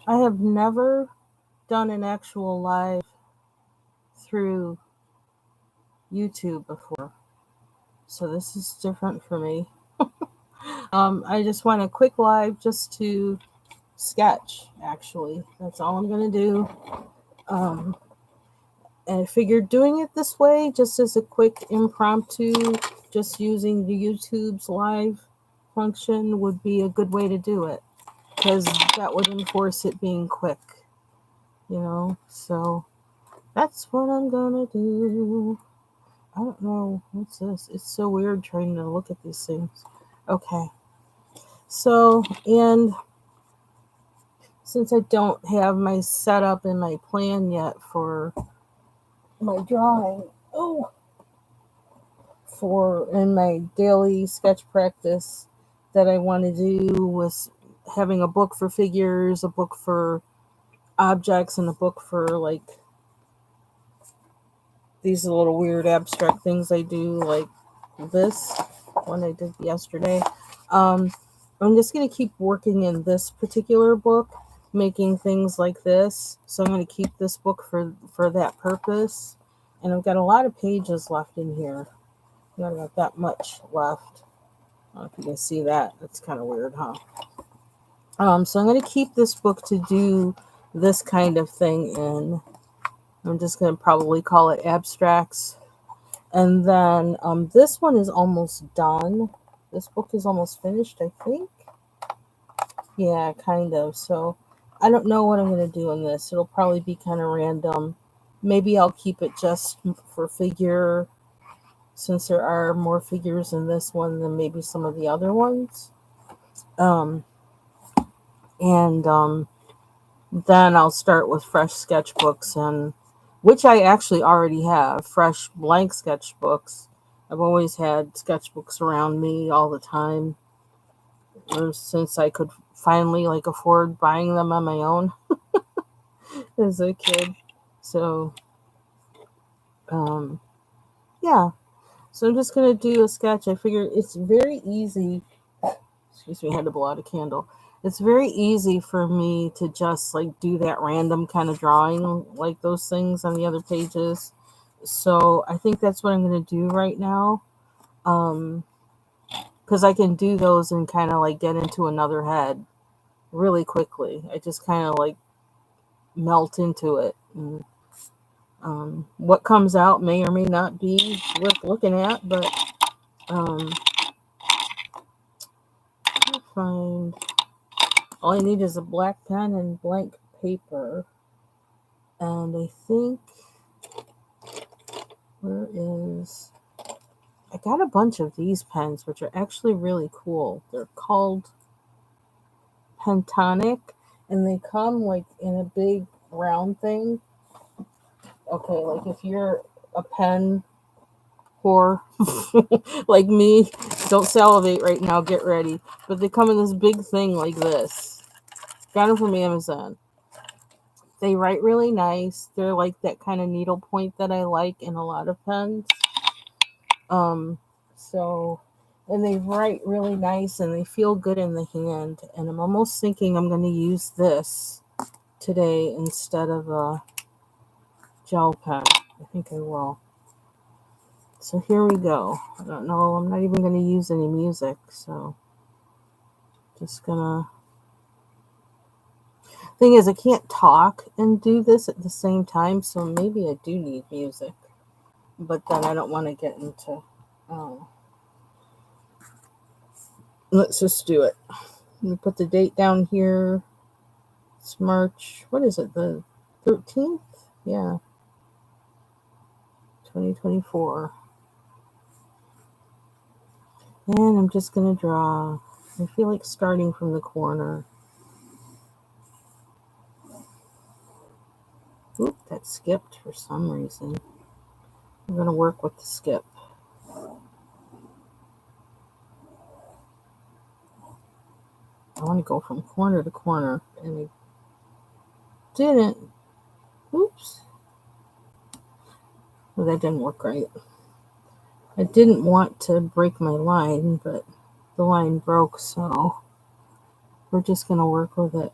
I have never done an actual live through YouTube before, so this is different for me. I just want a quick live just to sketch, actually. That's all I'm going to do. Um, and I figured doing it this way, just as a quick impromptu, just using the YouTube's live function would be a good way to do it. Because that would enforce it being quick, you know? So that's what I'm going to do. I don't know. What's this? It's so weird trying to look at these things. Okay. So, and since I don't have my setup and my plan yet for my drawing, for in my daily sketch practice that I want to do was having a book for figures, a book for objects, and a book for like these little weird abstract things I do, like this one I did yesterday. Um, I'm just going to keep working in this particular book, making things like this. So I'm going to keep this book for that purpose. And I've got a lot of pages left in here. Not got that much left. I don't know if you can see that. That's kind of weird, huh? So I'm going to keep this book to do this kind of thing in. I'm just going to probably call it abstracts. And then this one is almost done. This book is almost finished, I think. Yeah, kind of. So I don't know what I'm going to do in this. It'll probably be kind of random. Maybe I'll keep it just for figure, since there are more figures in this one than maybe some of the other ones. Um, and then I'll start with fresh sketchbooks, and which I actually already have fresh blank sketchbooks. I've always had sketchbooks around me all the time, since I could finally like afford buying them on my own as a kid. So um, yeah, so I'm just gonna do a sketch. I figure it's very easy. Excuse me, I had to blow out a candle. It's very easy for me to just like do that random kind of drawing, like those things on the other pages. So I think that's what I'm gonna do right now. Um, because I can do those and kind of like get into another head really quickly. I just kind of like melt into it. And, what comes out may or may not be worth looking at, but um, I'll find all I need is a black pen and blank paper. And I think where is I got a bunch of these pens, which are actually really cool. They're called Pentonic, and they come like in a big round thing. Okay, like if you're a pen whore like me, don't salivate right now. Get ready. But they come in this big thing like this. Got them from Amazon. They write really nice. They're like that kind of needlepoint that I like in a lot of pens. Um, so, and they write really nice and they feel good in the hand. And I'm almost thinking I'm going to use this today instead of a gel pen. I think I will. So here we go. I don't know. I'm not even going to use any music. So just gonna. Thing is, I can't talk and do this at the same time. So maybe I do need music. But then I don't want to get into. Um, let's just do it. Let me put the date down here. It's March. What is it? The 13th? Yeah, 2024. And I'm just gonna draw. I feel like starting from the corner. Oop, that skipped for some reason. I'm gonna work with the skip. I want to go from corner to corner, and I didn't. Oops. Well, that didn't work right. I didn't want to break my line, but the line broke, so we're just gonna work with it.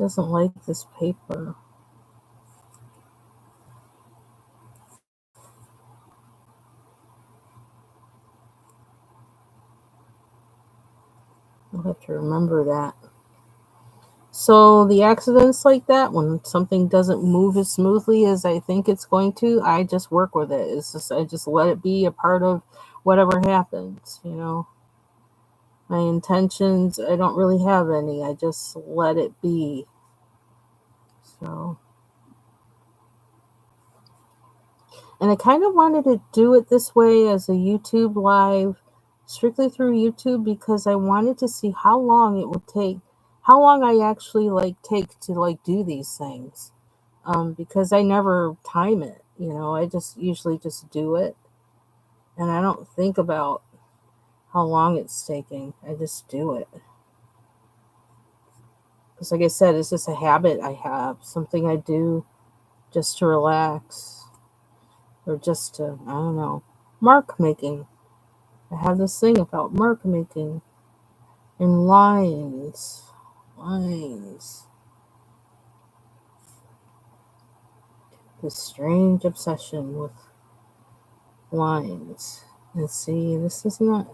doesn't like this paper. I'll have to remember that. So the accidents like that, when something doesn't move as smoothly as I think it's going to, I just work with it. It's just I just let it be a part of whatever happens, you know. My intentions, I don't really have any. I just let it be. So, and I kind of wanted to do it this way as a YouTube live, strictly through YouTube, because I wanted to see how long it would take, how long I actually like take to like do these things. Because I never time it, you know, I just usually just do it and I don't think about how long it's taking. I just do it. Because, like I said, it's just a habit I have, something I do just to relax or just to, I don't know, mark making. I have this thing about mark making and lines. Lines. This strange obsession with lines. And see, this is not.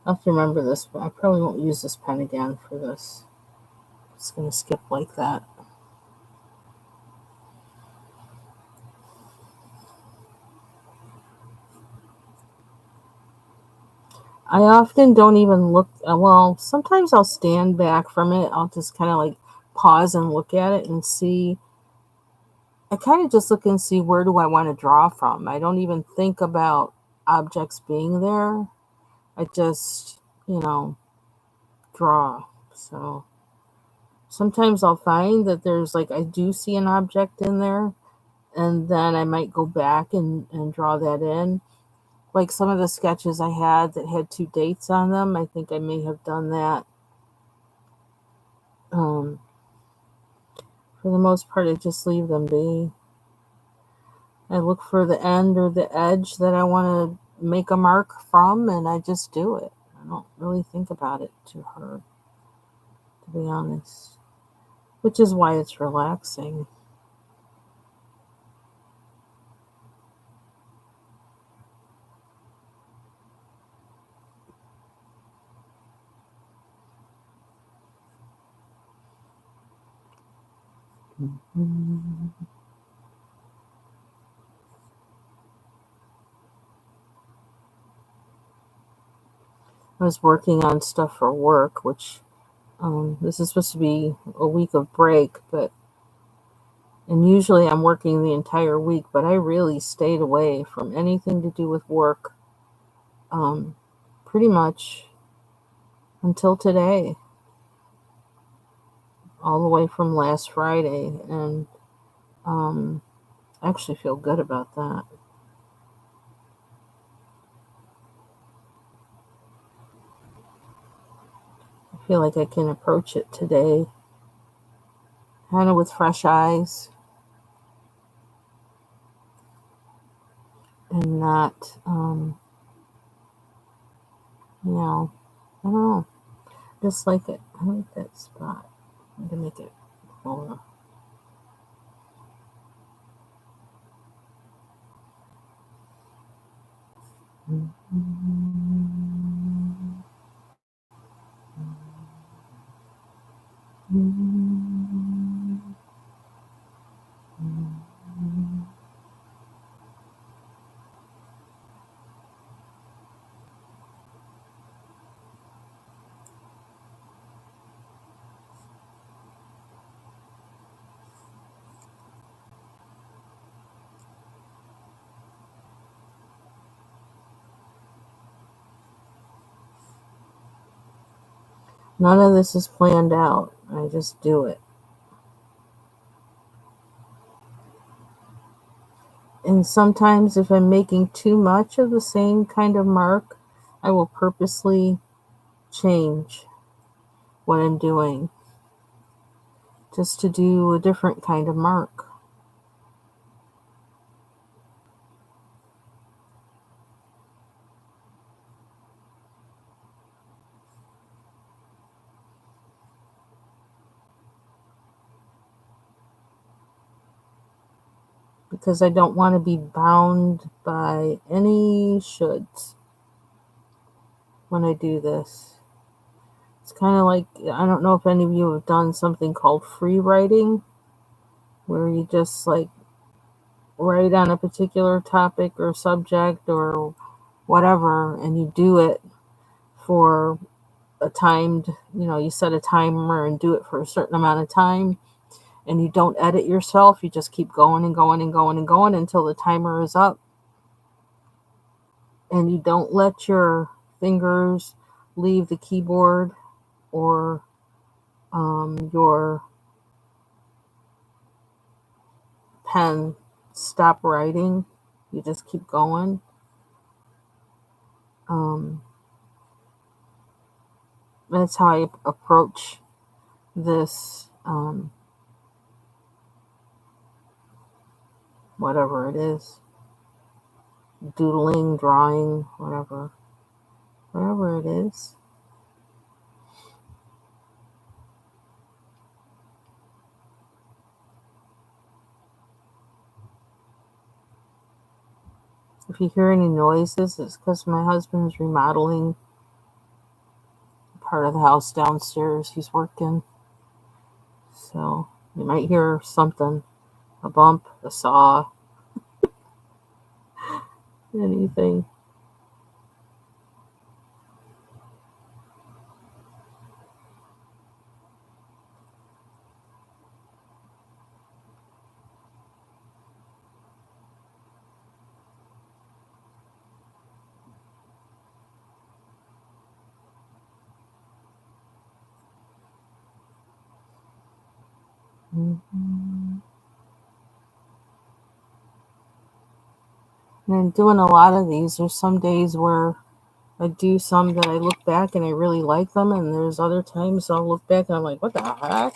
I'll have to remember this, but I probably won't use this pen again for this. It's going to skip like that. I often don't even look, well, sometimes I'll stand back from it. I'll just kind of like pause and look at it and see. I kind of just look and see where do I want to draw from. I don't even think about objects being there. I just, you know, draw. So sometimes I'll find that there's like, I do see an object in there, and then I might go back and draw that in. Like some of the sketches I had that had two dates on them, I think I may have done that. Um, for the most part, I just leave them be. I look for the end or the edge that I want to make a mark from, and I just do it. I don't really think about it too hard, to be honest, which is why it's relaxing. Mhm. I was working on stuff for work, which this is supposed to be a week of break, but and usually I'm working the entire week, but I really stayed away from anything to do with work um, pretty much until today, all the way from last Friday, and um, I actually feel good about that. I feel like I can approach it today kind of with fresh eyes and not, you know, I don't know, just like it. I like that spot. I'm gonna make it fuller. None of this is planned out. I just do it. And sometimes, if I'm making too much of the same kind of mark, I will purposely change what I'm doing just to do a different kind of mark. because I don't want to be bound by any shoulds when I do this. It's kind of like, I don't know if any of you have done something called free writing, where you just like write on a particular topic or subject or whatever, and you do it for a timed, you set a timer and do it for a certain amount of time, and you don't edit yourself. You just keep going and going and going and going until the timer is up, and you don't let your fingers leave the keyboard or your pen stop writing. You just keep going. Um, that's how I approach this, whatever it is, doodling, drawing, whatever it is. If you hear any noises, it's because my husband's remodeling part of the house downstairs. He's working. So you might hear something, a bump, a saw, anything. Mm-hmm. And doing a lot of these, there's some days where I do some that I look back and I really like them, and there's other times I'll look back and I'm like, what the heck?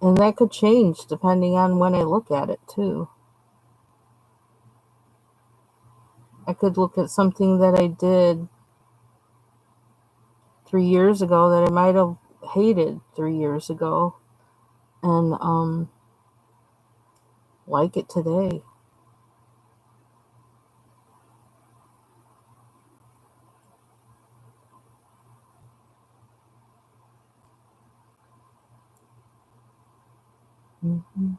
And that could change depending on when I look at it, too. I could look at something that I did 3 years ago that I might have hated 3 years ago, and like it today. Mm-hmm.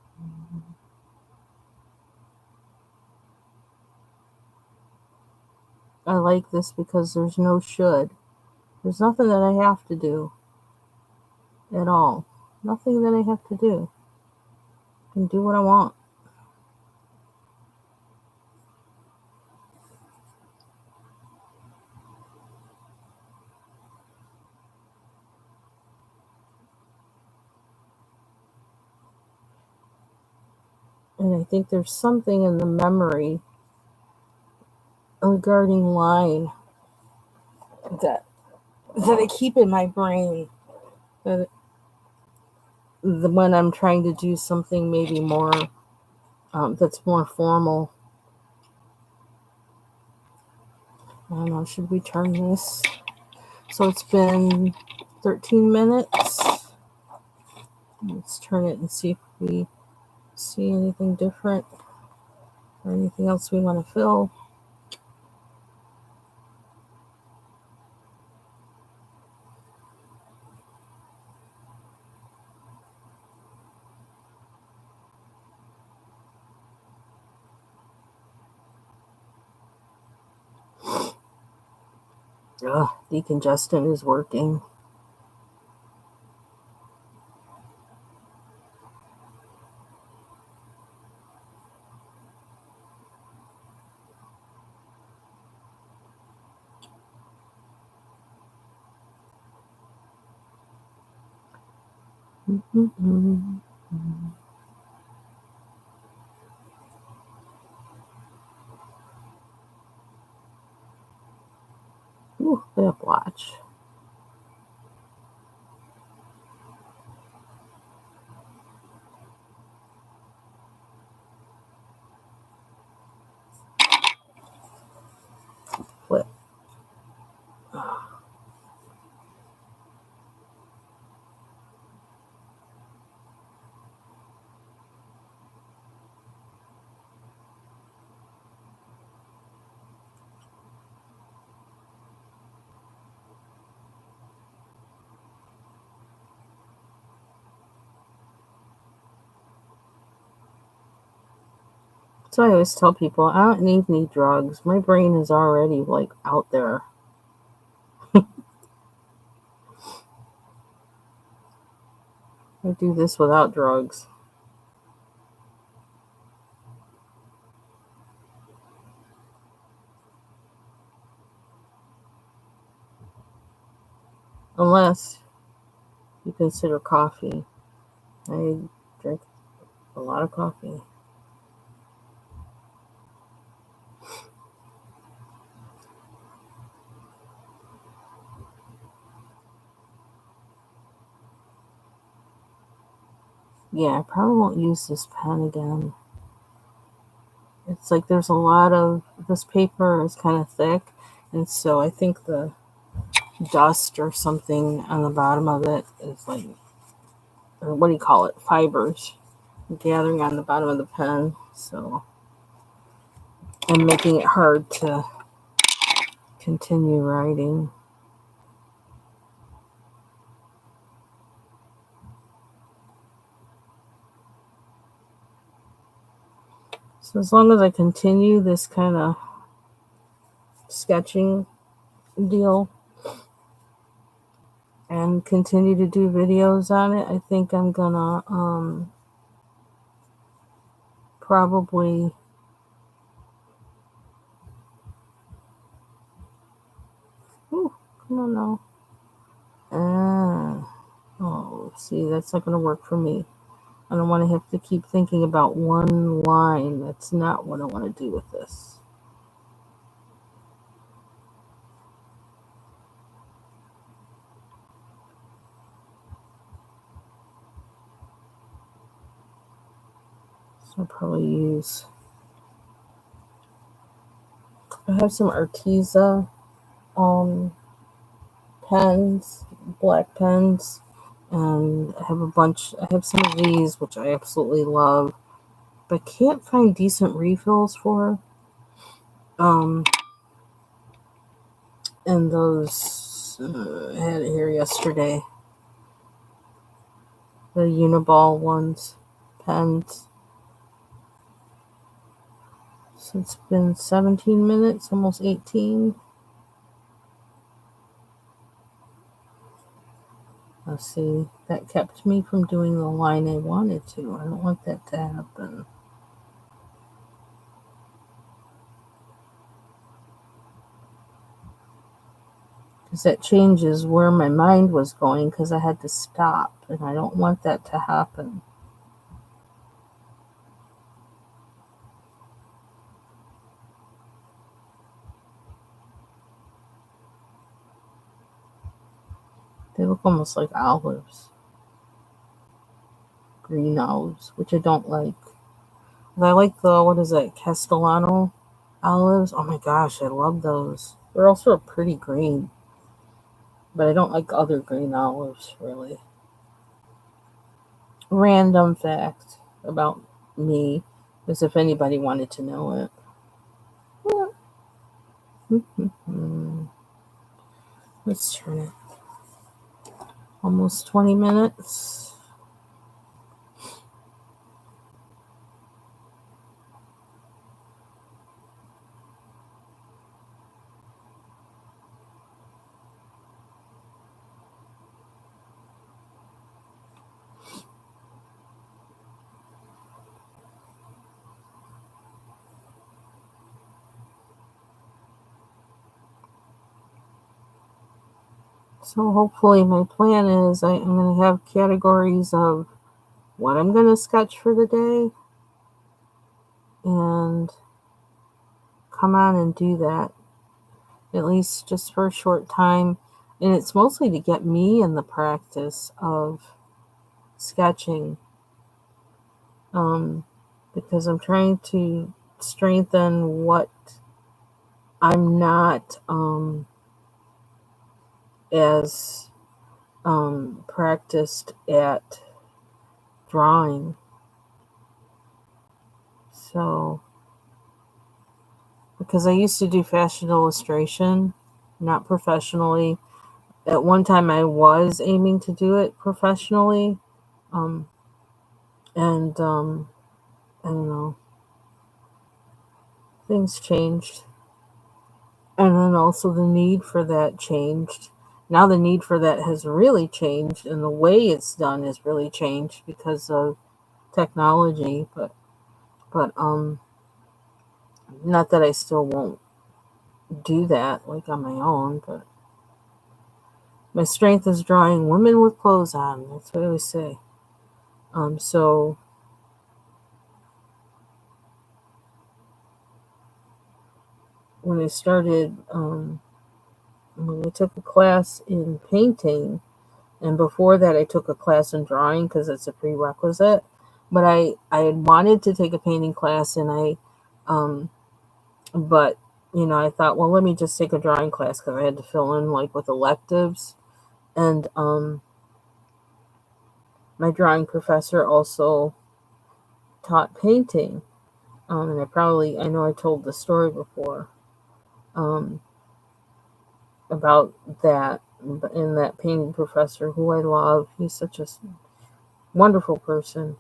I like this because there's no should. There's nothing that I have to do at all. Nothing that I have to do. I can do what I want. And I think there's something in the memory regarding line that I keep in my brain, that when I'm trying to do something maybe more, that's more formal. I don't know, should we turn this? So it's been 13 minutes. Let's turn it and see if we see anything different or anything else we want to fill. Ugh, decongestant is working. Mm-hmm. Ooh, that watch. Flip. So I always tell people I don't need any drugs. My brain is already like out there. I do this without drugs. Unless you consider coffee. I drink a lot of coffee. Yeah, I probably won't use this pen again. It's like there's a lot of this paper is kind of thick, and so I think the dust or something on the bottom of it is like, or what do you call it? Fibers gathering on the bottom of the pen. So and making it hard to continue writing. So as long as I continue this kind of sketching deal and continue to do videos on it, I think I'm gonna probably ooh, come on now. Oh, see, that's not gonna work for me. I don't want to have to keep thinking about one line. That's not what I want to do with this. So I'll probably use. I have some Arteza um, pens, black pens, and I have a bunch. I have some of these, which I absolutely love, but can't find decent refills for. Um, and those I had it here yesterday. The Uniball ones, pens. So it's been 17 minutes, almost 18. Let's see, that kept me from doing the line I wanted to. I don't want that to happen. Because that changes where my mind was going because I had to stop, and I don't want that to happen. They look almost like olives, green olives, which I don't like. But I like the, what is it, Castellano olives. Oh my gosh, I love those. They're also a pretty green, but I don't like other green olives, really. Random fact about me, as if anybody wanted to know it. Let's turn it. Almost 20 minutes. So hopefully my plan is I'm going to have categories of what I'm going to sketch for the day and come on and do that, at least just for a short time. And it's mostly to get me in the practice of sketching, because I'm trying to strengthen what I'm not as practiced at drawing. So, because I used to do fashion illustration, not professionally. At one time, I was aiming to do it professionally, um, and I don't know. things changed. And then also the need for that changed. Now the need for that has really changed, and the way it's done has really changed because of technology. But not that I still won't do that like on my own. But my strength is drawing women with clothes on. That's what I always say. So when I started, when I took a class in painting, and before that, I took a class in drawing because it's a prerequisite. But I had wanted to take a painting class, and um, but I thought, well, let me just take a drawing class because I had to fill in like with electives, and my drawing professor also taught painting, and I know I told the story before, um, about that, and that painting professor who I love. He's such a wonderful person.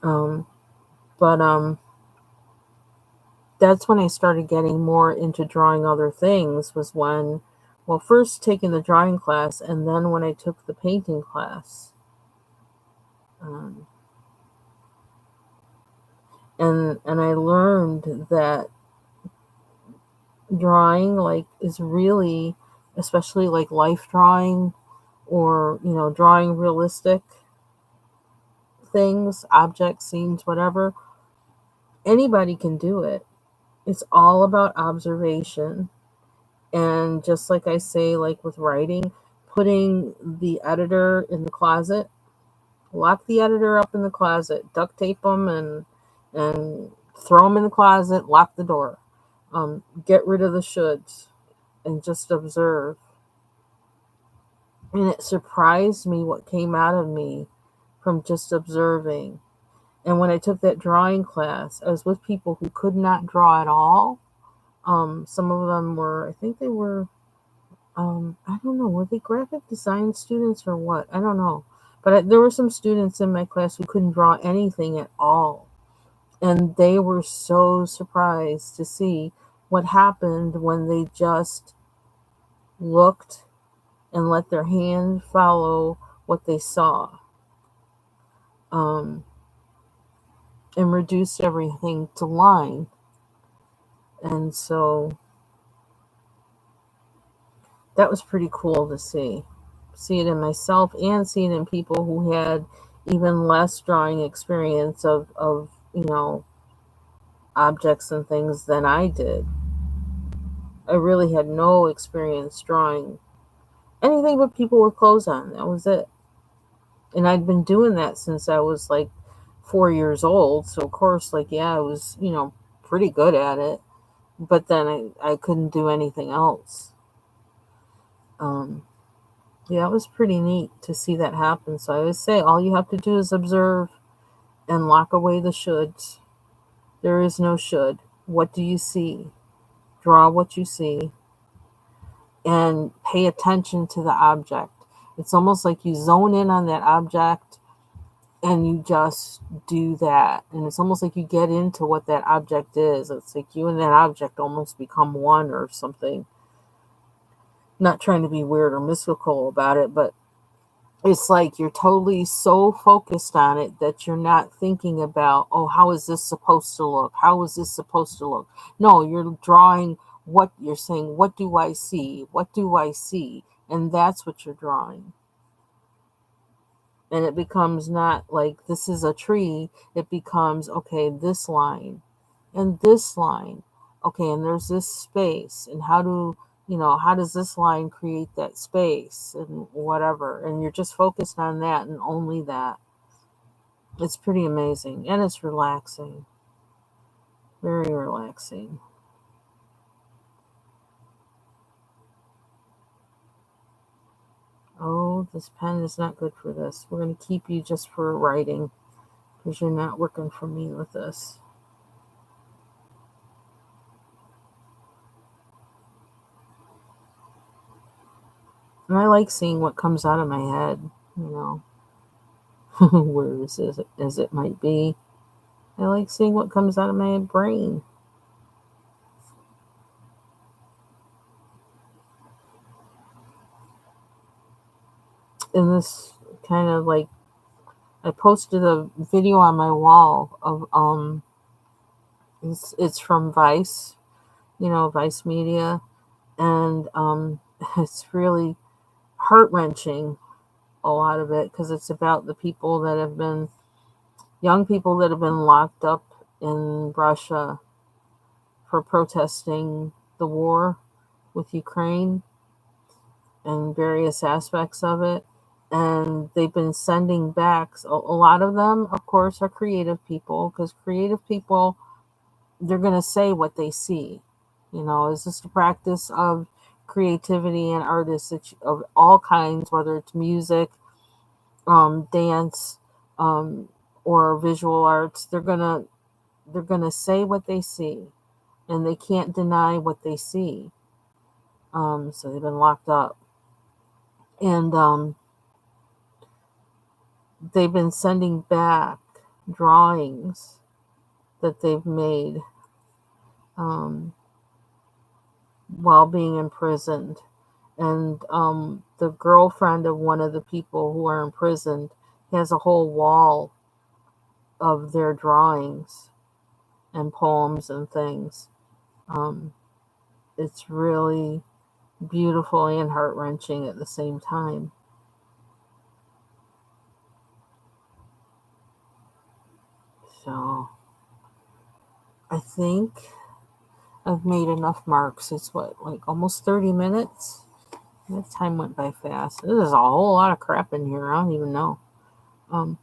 Um, but that's when I started getting more into drawing other things, was when, well, first taking the drawing class, and then when I took the painting class. Um, and I learned that drawing, like, is really, especially like life drawing, or drawing realistic things, objects, scenes, whatever. Anybody can do it. It's all about observation. And just like I say, like with writing, putting the editor in the closet, lock the editor up in the closet, duct tape them, and throw them in the closet, lock the door. Get rid of the shoulds and just observe. And it surprised me what came out of me from just observing. And when I took that drawing class, I was with people who could not draw at all. Some of them were, I think they were, I don't know, were they graphic design students or what? I don't know. But there were some students in my class who couldn't draw anything at all. And they were so surprised to see what happened when they just looked and let their hand follow what they saw, um, and reduced everything to line. And so that was pretty cool to see. See it in myself and see it in people who had even less drawing experience of objects and things than I did. I really had no experience drawing anything but people with clothes on. That was it. And I'd been doing that since I was like 4 years old. So, of course, like, yeah, I was, pretty good at it. But then I couldn't do anything else. Um, yeah, it was pretty neat to see that happen. So I always say all you have to do is observe and lock away the shoulds. There is no should. What do you see? Draw what you see and pay attention to the object. It's almost like you zone in on that object and you just do that. And it's almost like you get into what that object is. It's like you and that object almost become one or something. Not trying to be weird or mystical about it, but it's like you're totally so focused on it that you're not thinking about, oh, how is this supposed to look? How is this supposed to look? No, you're drawing what you're saying. What do I see? What do I see? And that's what you're drawing. And it becomes not like this is a tree. It becomes, okay, this line and this line. Okay, and there's this space. And how does this line create that space and whatever? And you're just focused on that and only that. It's pretty amazing. And it's relaxing. Very relaxing. Oh, this pen is not good for this. We're going to keep you just for writing because you're not working for me with this. And I like seeing what comes out of my head, where is it as it might be. I like seeing what comes out of my brain. And this kind of like, I posted a video on my wall of it's from Vice, Vice Media, and it's really heart wrenching, a lot of it, because it's about the people that have been young people that have been locked up in Russia for protesting the war with Ukraine and various aspects of it. And they've been sending back, a lot of them, of course, are creative people, because creative people, they're going to say what they see. It's just a practice of creativity and artists of all kinds, whether it's music, dance, um, or visual arts. They're gonna say what they see, and they can't deny what they see. So they've been locked up, and they've been sending back drawings that they've made um, while being imprisoned. And the girlfriend of one of the people who are imprisoned has a whole wall of their drawings and poems and things. Um, it's really beautiful and heart wrenching at the same time. So I think I've made enough marks. It's what, like almost 30 minutes? That time went by fast. There's a whole lot of crap in here. I don't even know. Um,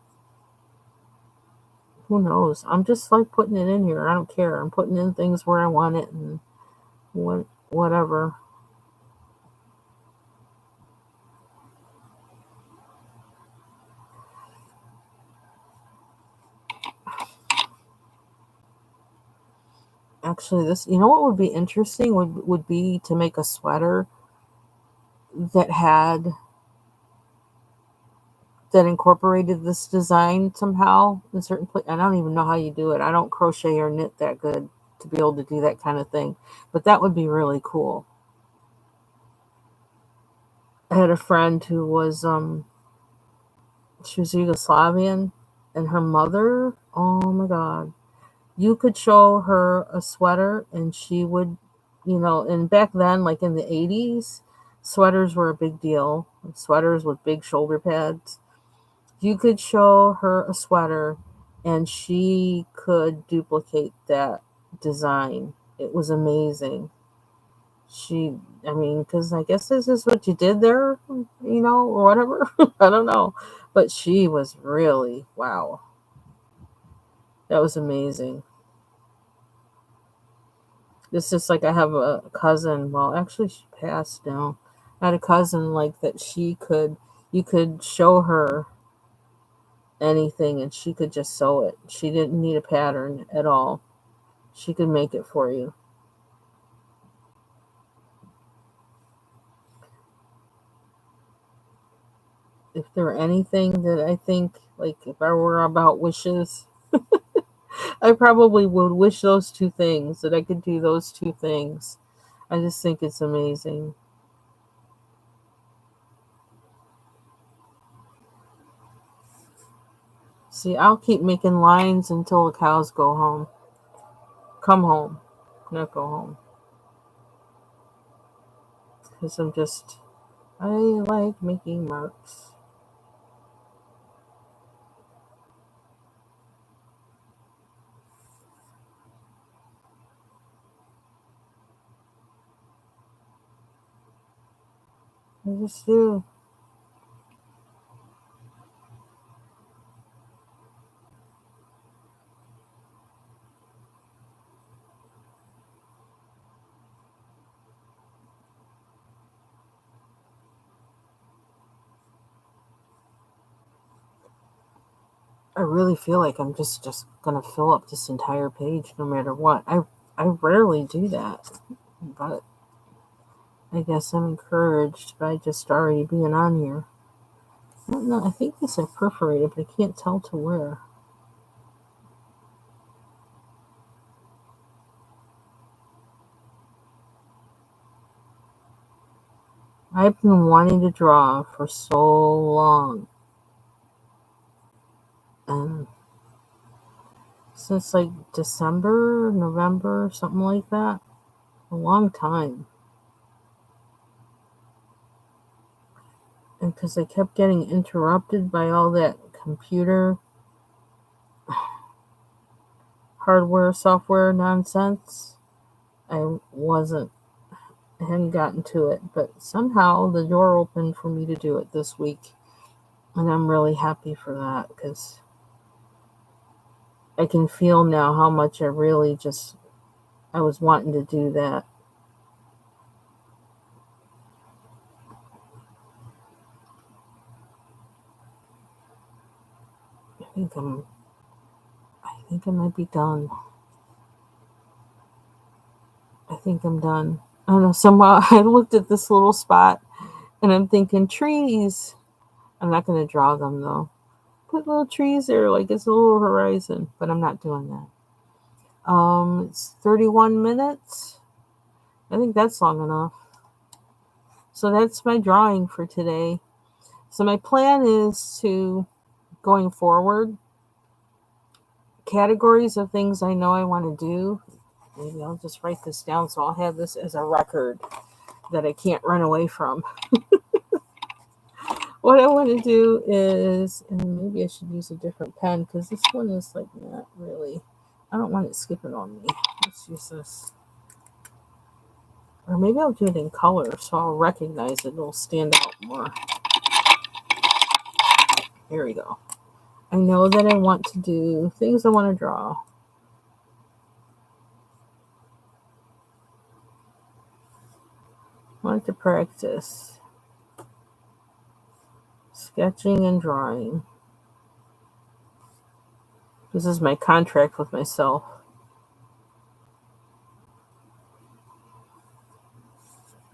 who knows? I'm just like putting it in here. I don't care. I'm putting in things where I want it and whatever. Actually, this, what would be interesting would be to make a sweater that had that incorporated this design somehow in certain place. I don't even know how you do it. I don't crochet or knit that good to be able to do that kind of thing, but that would be really cool. I had a friend who was she was Yugoslavian, and her mother, oh my god, you could show her a sweater and she would, and back then, like in the 80s, sweaters were a big deal. Sweaters with big shoulder pads. You could show her a sweater and she could duplicate that design. It was amazing. She, I mean, because I guess this is what you did there, or whatever. I don't know. But she was really, wow. That was amazing. It's just like I have a cousin. Well, actually, she passed now. I had a cousin like that. You could show her anything and she could just sew it. She didn't need a pattern at all. She could make it for you. If there were anything that I think, like if I were about wishes, I probably would wish those two things, that I could do those two things. I just think it's amazing. See, I'll keep making lines until the cows go home. Come home, not go home. Because I like making marks. I just do. I really feel like I'm just gonna fill up this entire page no matter what. I rarely do that, but I guess I'm encouraged by just already being on here. I don't know. I think this I perforated, but I can't tell to where. I've been wanting to draw for so long. And since like December, November, something like that. A long time. And because I kept getting interrupted by all that computer hardware, software nonsense, I hadn't gotten to it. But somehow the door opened for me to do it this week. And I'm really happy for that because I can feel now how much I was wanting to do that. I think I'm I think I might be done. I think I'm done. I don't know, somehow I looked at this little spot and I'm thinking trees. I'm not gonna draw them though. Put little trees there like it's a little horizon, but I'm not doing that. It's 31 minutes. I think that's long enough. So that's my drawing for today. So my plan is to, going forward, categories of things I know I want to do. Maybe I'll just write this down so I'll have this as a record that I can't run away from. What I want to do is, and maybe I should use a different pen because this one is like not really, I don't want it skipping on me. Let's use this. Or maybe I'll do it in color so I'll recognize it. It'll stand out more. Here we go. I know that I want to do things I want to draw. I want to practice sketching and drawing. This is my contract with myself.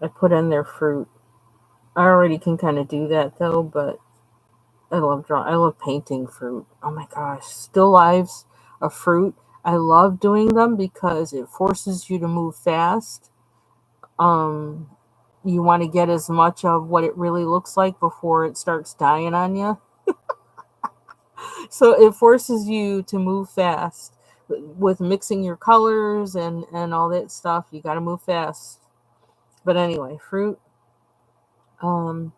I put in their fruit. I already can kind of do that though, but I love drawing. I love painting fruit. Oh my gosh, still lives of fruit. I love doing them because it forces you to move fast. Um, you want to get as much of what it really looks like before it starts dying on you. So it forces you to move fast with mixing your colors and all that stuff. You got to move fast. But anyway, fruit, um,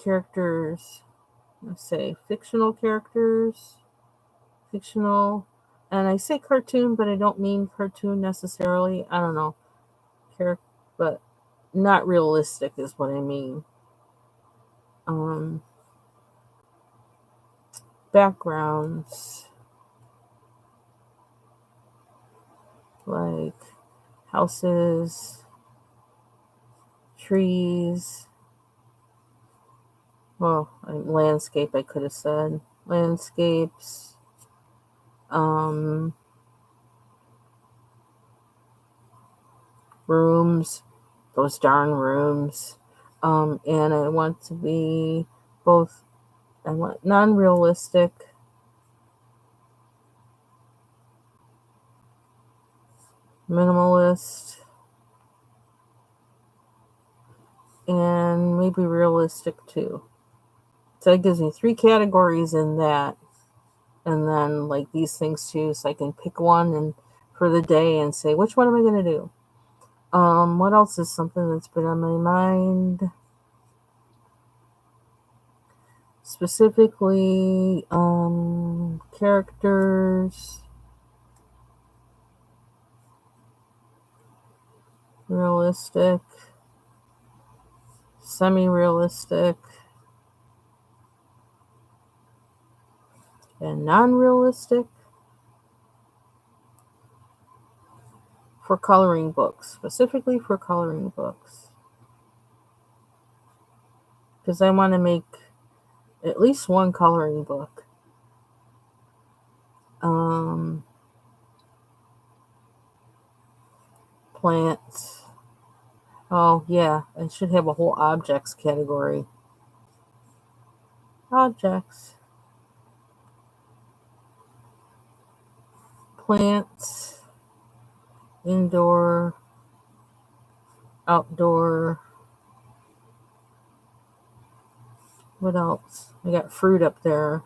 characters, let's say fictional characters, fictional, and I say cartoon, but I don't mean cartoon necessarily. I don't know, character, but not realistic is what I mean. Um, Backgrounds like houses, trees. Well, landscape. I could have said landscapes. Um, Rooms, those darn rooms. And I want to be both. I want non-realistic, minimalist, and maybe realistic too. So that gives me three categories in that, and then like these things too, so I can pick one and for the day and say which one am I going to do. What else is something that's been on my mind? Specifically, characters, realistic, semi-realistic, and non-realistic for coloring books, specifically for coloring books. Because I want to make at least one coloring book. Um, Plants. Oh, yeah, I should have a whole objects category. Objects. Plants. Indoor. Outdoor. What else? I got fruit up there.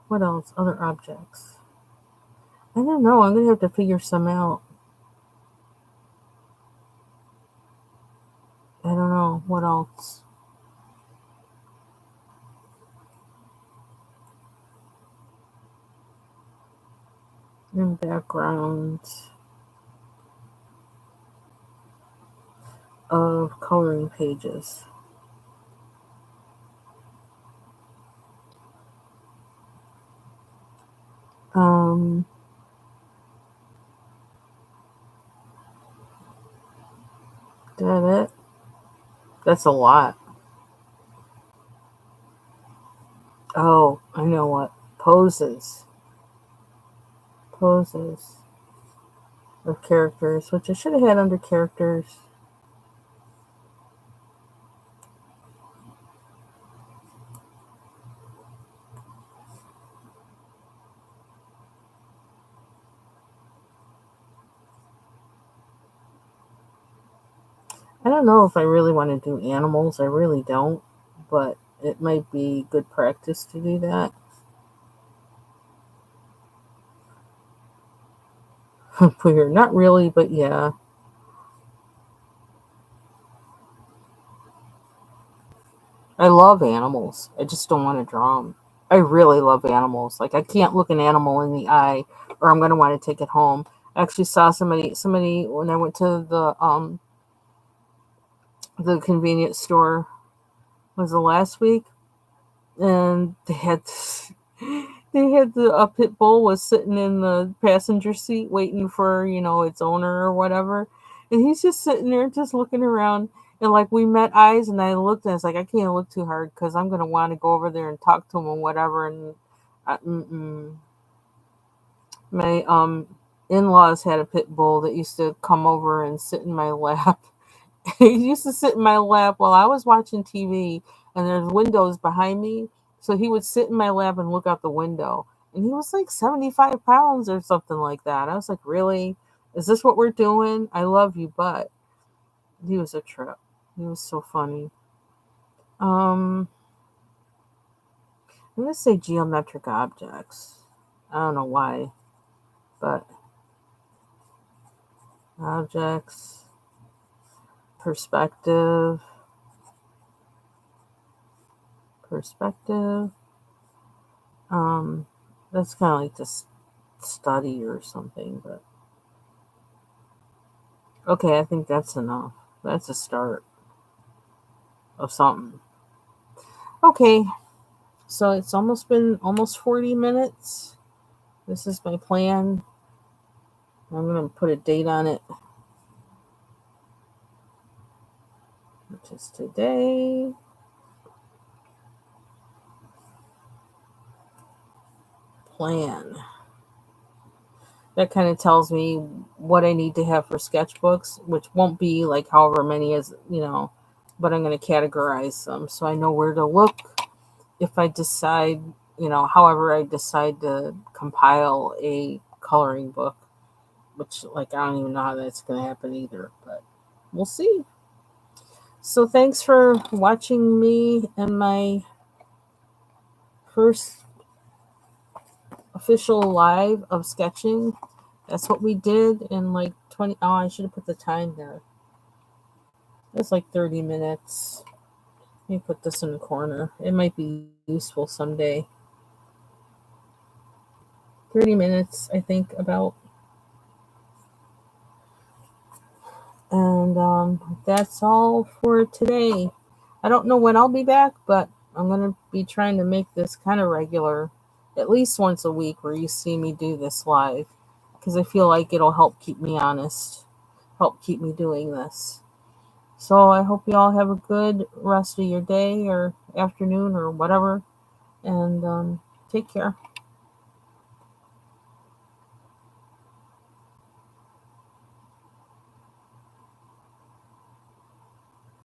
What else? Other objects. I don't know. I'm going to have to figure some out. I don't know. What else? In background of coloring pages. Um, that it? That's a lot. Oh, I know what. Poses. Poses of characters, which I should have had under characters. I don't know if I really want to do animals. I really don't. But it might be good practice to do that. Weird. Not really, but yeah. I love animals. I just don't want to draw them. I really love animals. Like I can't look an animal in the eye, or I'm gonna want to take it home. I actually saw somebody when I went to the convenience store. Was it last week? And they had the pit bull was sitting in the passenger seat waiting for its owner or whatever, and he's just sitting there just looking around. And like we met eyes, and I looked, and I was like, I can't look too hard because I'm gonna want to go over there and talk to him and whatever. And my in-laws had a pit bull that used to come over and sit in my lap. He used to sit in my lap while I was watching TV, and there's windows behind me. So he would sit in my lap and look out the window. And he was like 75 pounds or something like that. I was like, really? Is this what we're doing? I love you, but he was a trip. He was so funny. I'm going to say geometric objects. I don't know why, but objects, perspective, perspective. Um, that's kind of like this study or something, but okay, I think that's enough. That's a start of something. Okay, so it's almost been almost 40 minutes. This is my plan. I'm going to put a date on it, which is today. Plan. That kind of tells me what I need to have for sketchbooks, which won't be like however many as, but I'm going to categorize them so I know where to look if I decide, however I decide to compile a coloring book, which, like, I don't even know how that's going to happen either, but we'll see. So, thanks for watching me and my first official live of sketching. That's what we did in like 20. Oh, I should have put the time there. It's like 30 minutes. Let me put this in the corner. It might be useful someday. 30 minutes, I think, about. And that's all for today. I don't know when I'll be back, but I'm going to be trying to make this kind of regular, at least once a week, where you see me do this live. Because I feel like it'll help keep me honest, help keep me doing this. So I hope you all have a good rest of your day or afternoon or whatever. And take care.